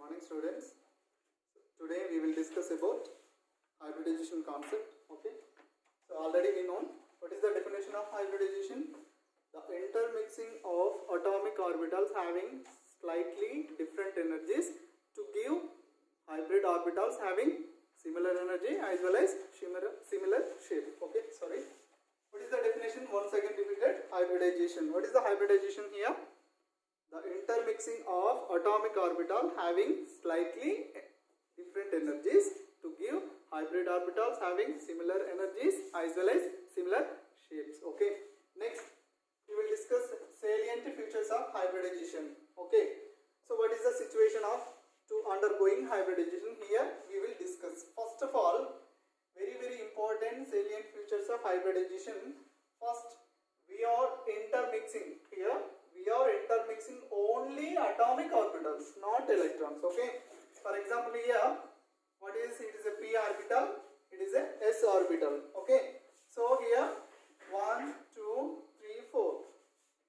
Morning students. Today we will discuss about hybridization concept. Okay. So already we know what is the definition of hybridization. The intermixing of atomic orbitals having slightly different energies to give hybrid orbitals having similar energy as well as similar shape. Okay. Sorry. What is the definition? Once again repeated. Hybridization. What is the hybridization here? The intermixing of atomic orbital having slightly different energies to give hybrid orbitals having similar energies as well as similar shapes. Okay. Next, we will discuss salient features of hybridization. Okay. So, what is the situation of undergoing hybridization? Here we will discuss. First of all, very important salient features of hybridization. First, we are intermixing here. We are intermixing only atomic orbitals, not electrons. Okay. For example, here, what is it? Is a p orbital. It is a s orbital. Okay. So here, 1, 2, 3, 4.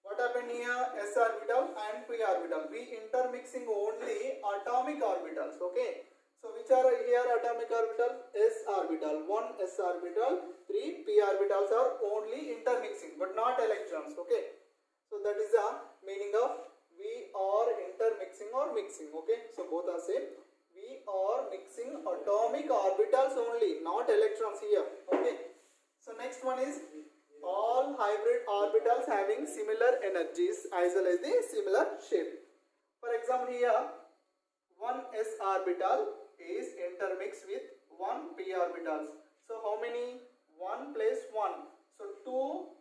What happened here? S orbital and p orbital. We intermixing only atomic orbitals. Okay. So which are here atomic orbital? S orbital. 1 s orbital, 3 p orbitals are only intermixing, but not electrons. Okay. So that is the meaning of we are intermixing or mixing. Okay. So both are same. We are mixing atomic orbitals only, not electrons here. Okay. So next one is all hybrid orbitals having similar energies as well as the similar shape. For example, here 1 s orbital is intermixed with 1 p orbitals. So how many? 1 plus 1. So 2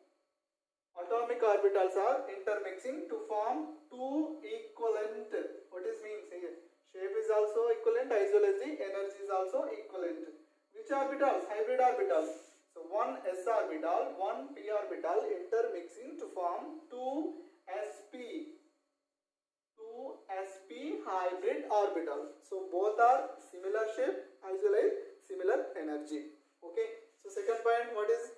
atomic orbitals are intermixing to form 2 equivalent. What is means here? Shape is also equivalent as well as the energy is also equivalent. Which orbitals? Hybrid orbitals. So 1 s orbital, 1 p orbital intermixing to form 2 sp. 2 sp hybrid orbital. So both are similar shape as well as similar energy. Okay. So second point, what is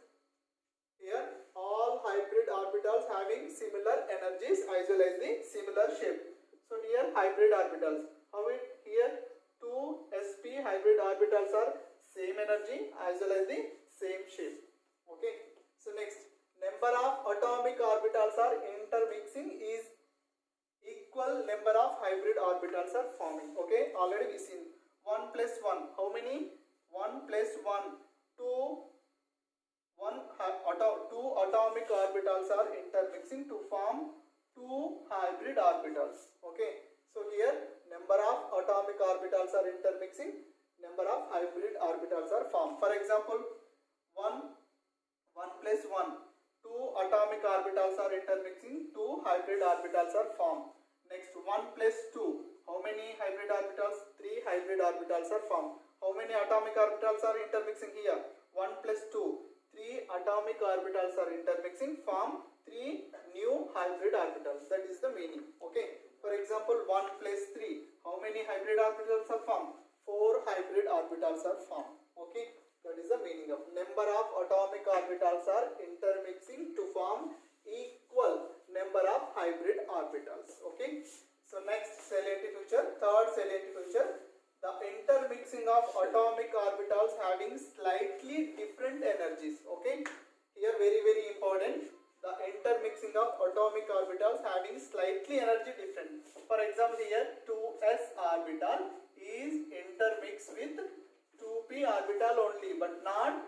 here? All hybrid orbitals having similar energies as well as the similar shape. So here hybrid orbitals. How it here? 2 sp hybrid orbitals are same energy as well as the same shape. Okay. So next, number of atomic orbitals are intermixing is equal number of hybrid orbitals are forming. Okay. Already we seen 1 plus 1. How many? 1 plus 1. 2 atomic orbitals are intermixing to form 2 hybrid orbitals. Okay. So here number of atomic orbitals are intermixing, number of hybrid orbitals are formed. For example, 1 plus 1. 2 atomic orbitals are intermixing, 2 hybrid orbitals are formed. Next 1 plus 2. How many hybrid orbitals? 3 hybrid orbitals are formed. How many atomic orbitals are intermixing here? 1 plus 2. 3 atomic orbitals are intermixing, form 3 new hybrid orbitals. That is the meaning. Okay. For example, 1 plus 3. How many hybrid orbitals are formed? 4 hybrid orbitals are formed. Okay. That is the meaning of number of atomic orbitals are intermixing to form equal number of hybrid orbitals. Okay. So next salient feature, third salient feature, the intermixing of atomic orbitals having slightly different energies. Okay. Here very important. The intermixing of atomic orbitals having slightly energy different. For example, here 2s orbital is intermixed with 2p orbital only, but not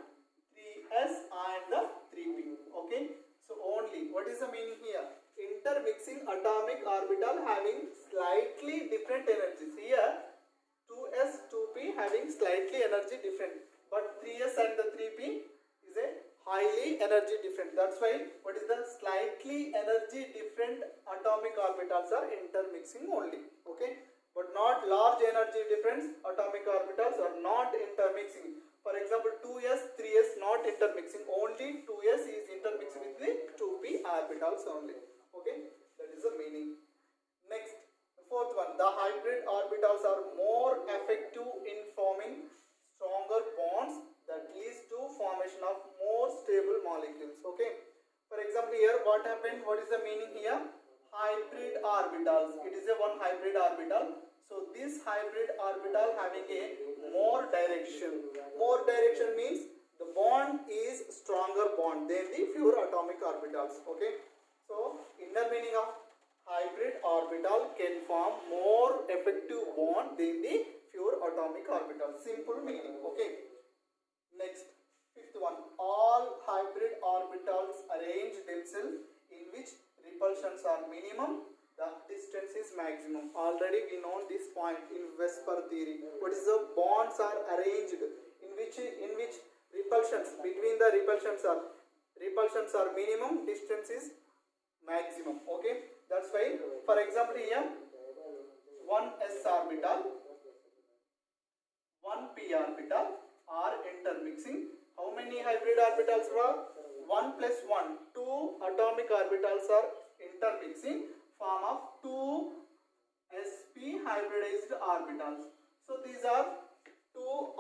3s and the 3p. Okay. So only, what is the meaning here? Intermixing atomic orbital having slightly different energies. Here 2s, 2p having slightly energy different, but 3s and the 3p is a highly energy different. That's why what is the slightly energy different atomic orbitals are intermixing only. Okay. But not large energy difference atomic orbitals are not intermixing. For example, 2s, 3s not intermixing. Only 2s is intermixing with the 2p orbitals only. Okay. That is the meaning. Next, fourth one. The hybrid orbitals are more effective in forming stronger bonds that leads to formation of more stable molecules. Okay. For example, here what happened? What is the meaning here? Hybrid orbitals. It is a one hybrid orbital. So this hybrid orbital having a more direction. More direction means the bond is stronger bond than the pure atomic orbitals. Okay. So inner meaning of hybrid orbital can form more effective bond than the pure atomic orbital. Simple meaning. Okay. Next, fifth one. All hybrid orbitals arrange themselves in which repulsions are minimum, the distance is maximum. Already we know this point in Vesper theory. What is the bonds are arranged in which repulsions between the repulsions are minimum, distance is maximum. Okay, that's why for example here 1 s orbital, 1 p orbital are intermixing. How many hybrid orbitals were? 1 plus 1, 2 atomic orbitals are intermixing, form of 2 sp hybridized orbitals. So these are two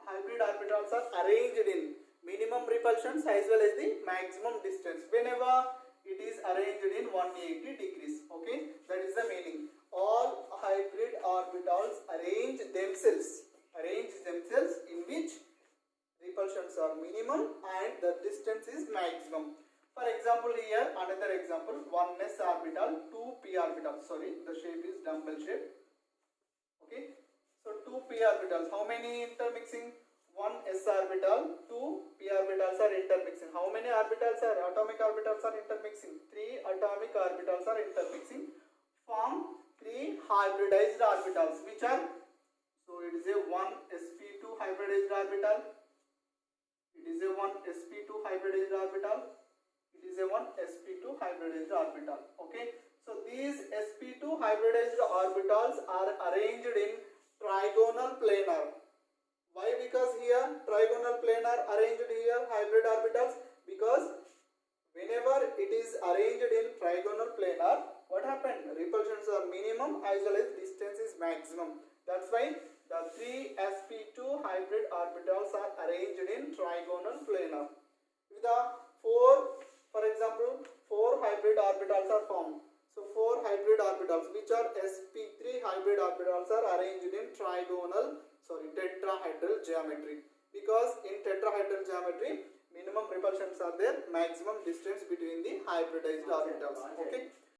hybrid orbitals are arranged in minimum repulsions as well as the maximum distance whenever it is arranged in 180 degrees. Okay, that is the meaning. All hybrid orbitals arrange themselves in which repulsions are minimum and the distance is maximum. For example, here another example, 1s orbital, 2p orbital. Sorry, the shape is dumbbell shape. Okay, so 2p orbitals. How many intermixing? 1s orbital, 2p orbitals are intermixing. How many orbitals are atomic orbitals are intermixing? 3 atomic orbitals are intermixing. Form 3 hybridized orbitals, which are, so it is a 1 sp2 hybridized orbital. It is a 1 sp2 hybridized orbital. It is a 1 sp2 hybridized orbital. Okay. So these sp2 hybridized orbitals are arranged in trigonal planar. Why? Because here trigonal planar arranged here hybrid orbitals, because whenever it is arranged in trigonal planar, what happened? Repulsions are minimum as well as distance is maximum. That's why the 3 sp2 hybrid orbitals are arranged in trigonal planar. With the 4, for example, 4 hybrid orbitals are formed. So 4 hybrid orbitals, which are sp3 hybrid orbitals, are arranged in tetrahedral geometry. Because in tetrahedral geometry, minimum repulsions are there, maximum distance between the hybridized orbitals. Okay.